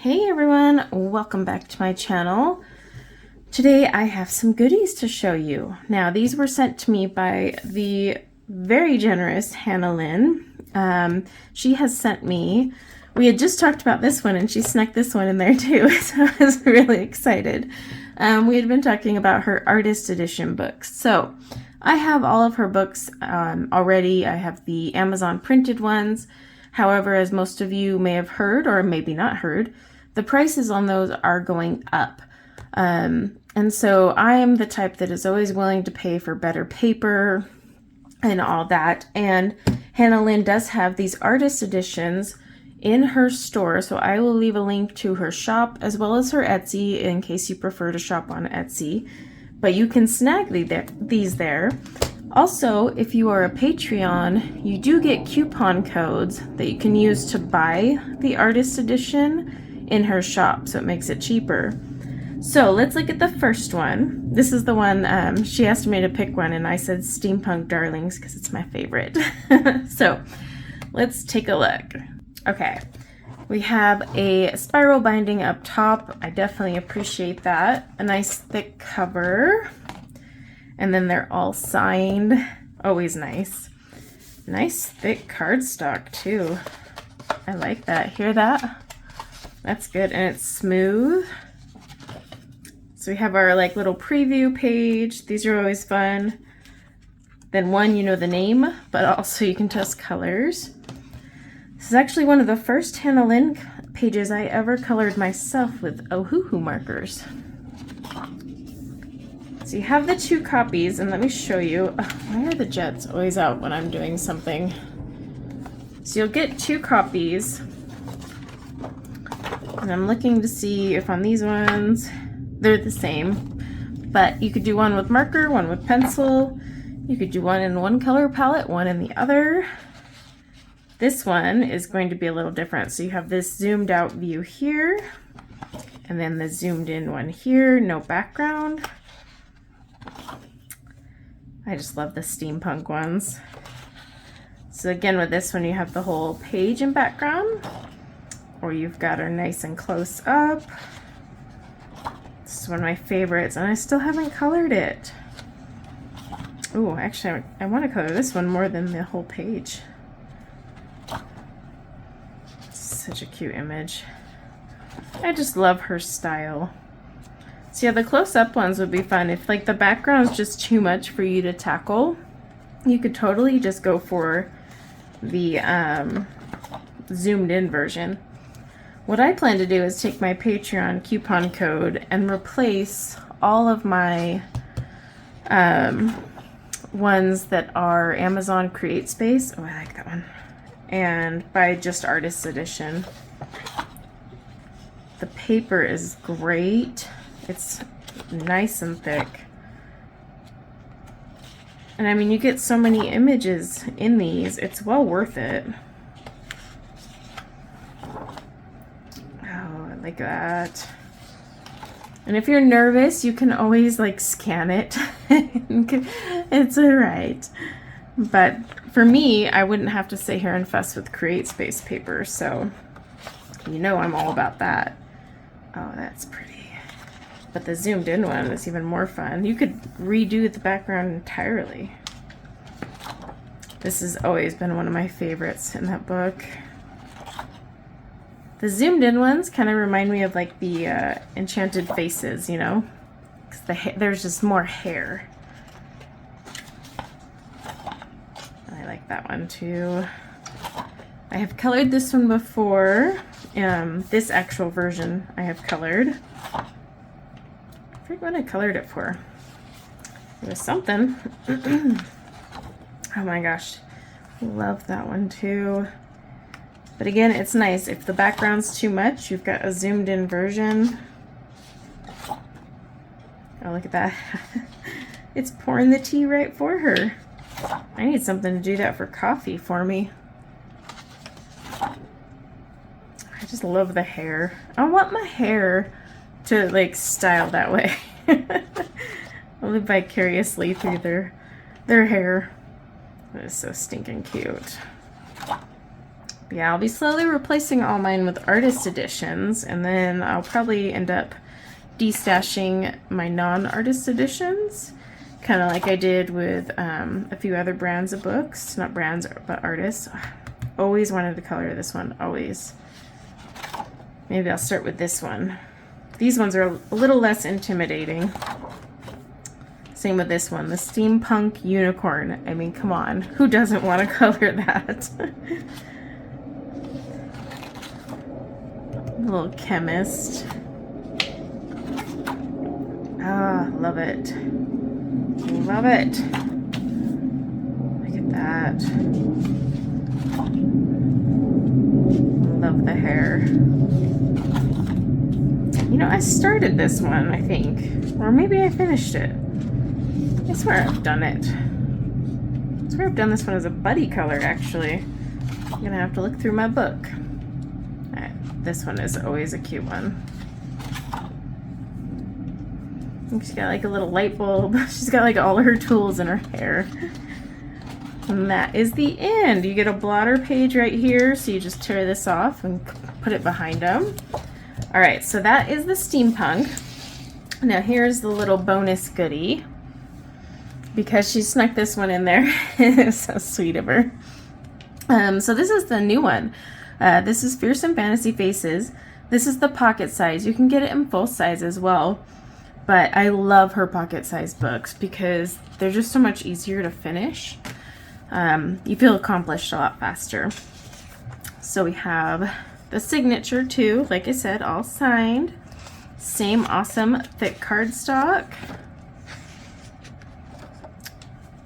Hey everyone, welcome back to my channel. Today I have some goodies to show you. Now these were sent to me by the very generous Hannah Lynn. She has sent me, we had just talked about this one and she snuck this one in there too, so I was really excited. We had been talking about her artist edition books. So I have all of her books already. I have the Amazon printed ones. However, as most of you may have heard or maybe not heard, the prices on those are going up. And so I am the type that is always willing to pay for better paper and all that. And Hannah Lynn does have these artist editions in her store. So I will leave a link to her shop as well as her Etsy in case you prefer to shop on Etsy. But you can snag these there. Also, if you are a Patreon, you do get coupon codes that you can use to buy the artist edition in her shop, so it makes it cheaper. So let's look at the first one. This is the one, she asked me to pick one and I said Steampunk Darlings because it's my favorite. So let's take a look. Okay, we have a spiral binding up top. I definitely appreciate that. A nice thick cover. And then they're all signed. Always nice. Nice thick cardstock too. I like that. Hear that? That's good. And it's smooth. So we have our like little preview page. These are always fun. Then one, you know the name, but also you can test colors. This is actually one of the first Hannah Lynn pages I ever colored myself with Ohuhu markers. So you have the two copies, and let me show you. Why are the jets always out when I'm doing something? So you'll get two copies. And I'm looking to see if on these ones, they're the same. But you could do one with marker, one with pencil. You could do one in one color palette, one in the other. This one is going to be a little different. So you have this zoomed out view here, and then the zoomed in one here, no background. I just love the steampunk ones. So again, with this one, you have the whole page in background, or you've got her nice and close up. This is one of my favorites, and I still haven't colored it. Oh, actually, I want to color this one more than the whole page. Such a cute image. I just love her style. So yeah, the close-up ones would be fun. If like the background's just too much for you to tackle, you could totally just go for the zoomed in version. What I plan to do is take my Patreon coupon code and replace all of my ones that are Amazon Create Space. Oh, I like that one. And by just Artist Edition. The paper is great. It's nice and thick. And I mean, you get so many images in these, it's well worth it. Oh, I like that. And if you're nervous, you can always like scan it. It's alright. But for me, I wouldn't have to sit here and fuss with Create Space paper, so you know I'm all about that. Oh, that's pretty. But the zoomed in one is even more fun. You could redo the background entirely. This has always been one of my favorites in that book. The zoomed in ones kind of remind me of like the Enchanted Faces, you know? Because there's just more hair. I like that one too. I have colored this one before. This actual version I have colored. I forget what I colored it for. It was something. Oh my gosh. Love that one too. But again, it's nice. If the background's too much, you've got a zoomed in version. Oh, look at that. It's pouring the tea right for her. I need something to do that for coffee for me. I just love the hair. I want my hair to like style that way. I live vicariously through their hair. That is so stinking cute. Yeah, I'll be slowly replacing all mine with artist editions, and then I'll probably end up destashing my non-artist editions, kind of like I did with a few other brands of books. Not brands, but artists. Always wanted to color this one, always. Maybe I'll start with this one. These ones are a little less intimidating. Same with this one, the Steampunk Unicorn. I mean, come on, who doesn't want to color that? Little chemist. Ah, love it. Love it. Look at that. Love the hair. You know, I started this one, I think. Or maybe I finished it. I swear I've done it. I swear I've done this one as a buddy color, actually. I'm gonna have to look through my book. Alright, this one is always a cute one. She's got like a little light bulb. She's got like all her tools in her hair. And that is the end. You get a blotter page right here, so you just tear this off and put it behind them. Alright, so that is the steampunk. Now here's the little bonus goodie, because she snuck this one in there. It's so sweet of her. So this is the new one. This is Fearsome Fantasy Faces. This is the pocket size. You can get it in full size as well. But I love her pocket size books because they're just so much easier to finish. You feel accomplished a lot faster. So we have the signature too, like I said, all signed. Same awesome thick cardstock.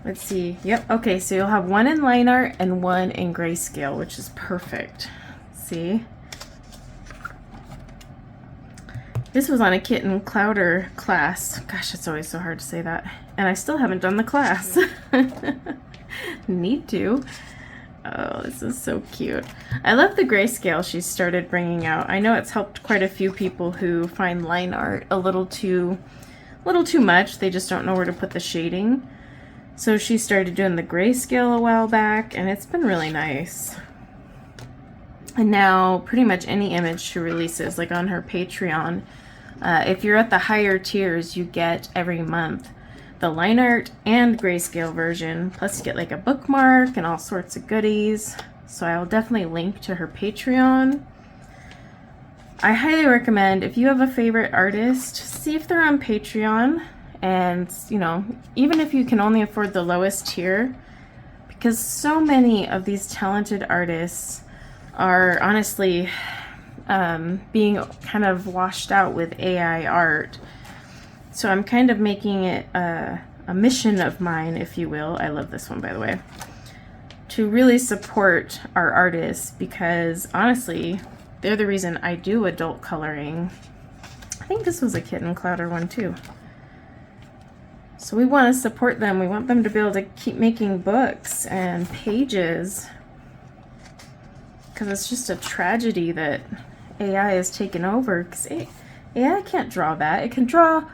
Let's see. Yep. Okay, so you'll have one in line art and one in grayscale, which is perfect. See? This was on a Kitten Clowder class. Gosh, it's always so hard to say that. And I still haven't done the class. Need to. Oh, this is so cute. I love the grayscale she started bringing out. I know it's helped quite a few people who find line art a little too much. They just don't know where to put the shading. So she started doing the grayscale a while back, and it's been really nice. And now pretty much any image she releases, like on her Patreon, if you're at the higher tiers, you get every month the line art and grayscale version, plus you get like a bookmark and all sorts of goodies. So I'll definitely link to her Patreon. I highly recommend, if you have a favorite artist, see if they're on Patreon. And, you know, even if you can only afford the lowest tier, because so many of these talented artists are honestly being kind of washed out with AI art. So I'm kind of making it a mission of mine, if you will. I love this one, by the way, to really support our artists, because honestly, they're the reason I do adult coloring. I think this was a Kitten Clowder one too. So we want to support them. We want them to be able to keep making books and pages, because it's just a tragedy that AI has taken over, because AI can't draw that. It can draw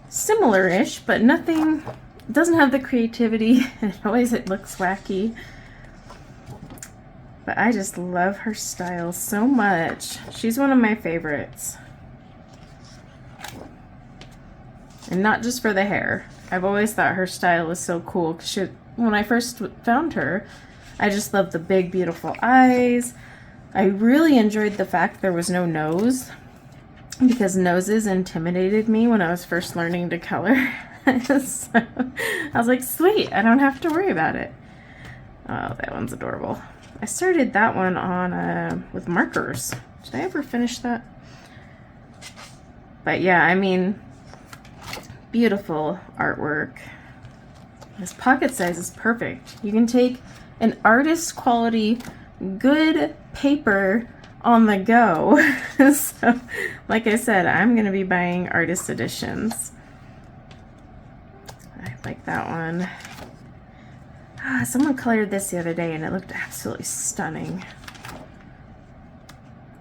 similar-ish, but nothing, doesn't have the creativity, and always it looks wacky. But I just love her style so much. She's one of my favorites. And not just for the hair. I've always thought her style was so cool. When I first found her, I just loved the big, beautiful eyes. I really enjoyed the fact there was no nose, because noses intimidated me when I was first learning to color. So I was like, sweet, I don't have to worry about it. Oh, that one's adorable. I started that one on with markers. Did I ever finish that? But yeah, I mean, beautiful artwork. This pocket size is perfect. You can take an artist quality, good paper on the go. So, like I said, I'm going to be buying artist editions. I like that one. Someone colored this the other day and it looked absolutely stunning.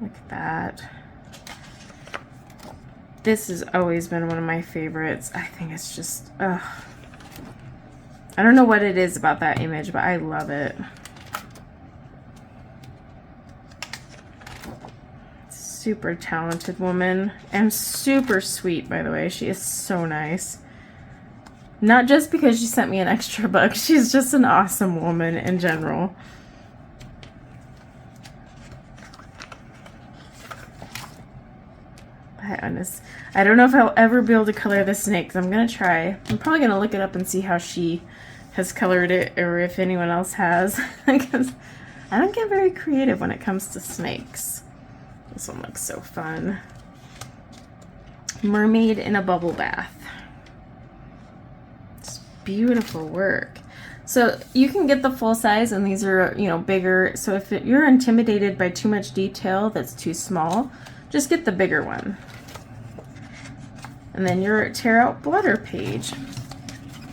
Look at that. This has always been one of my favorites. I think it's just, ugh. I don't know what it is about that image, but I love it. super talented woman and super sweet, by the way. She is so nice. Not just because she sent me an extra book, she's just an awesome woman in general. I don't know if I'll ever be able to color the snake, because I'm going to try. I'm probably going to look it up and see how she has colored it, or if anyone else has, because I don't get very creative when it comes to snakes. This one looks so fun. Mermaid in a bubble bath. It's beautiful work. So you can get the full size, and these are, you know, bigger. So if you're intimidated by too much detail that's too small, just get the bigger one. And then your tear out blotter page.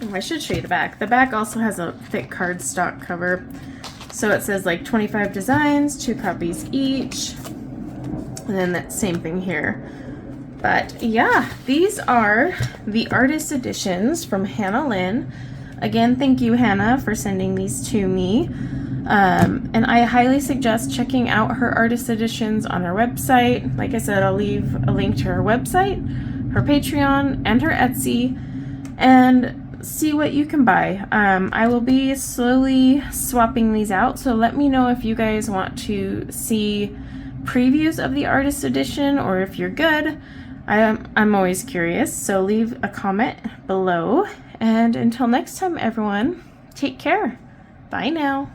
Oh, I should show you the back. The back also has a thick cardstock cover. So it says like 25 designs, 2 copies each. And then that same thing here. But yeah, these are the artist editions from Hannah Lynn. Again, thank you, Hannah, for sending these to me. And I highly suggest checking out her artist editions on her website. Like I said, I'll leave a link to her website, her Patreon, and her Etsy, and see what you can buy. I will be slowly swapping these out, so let me know if you guys want to see previews of the artist edition, or if you're good. I'm always curious, so leave a comment below. And until next time, everyone, take care. Bye now.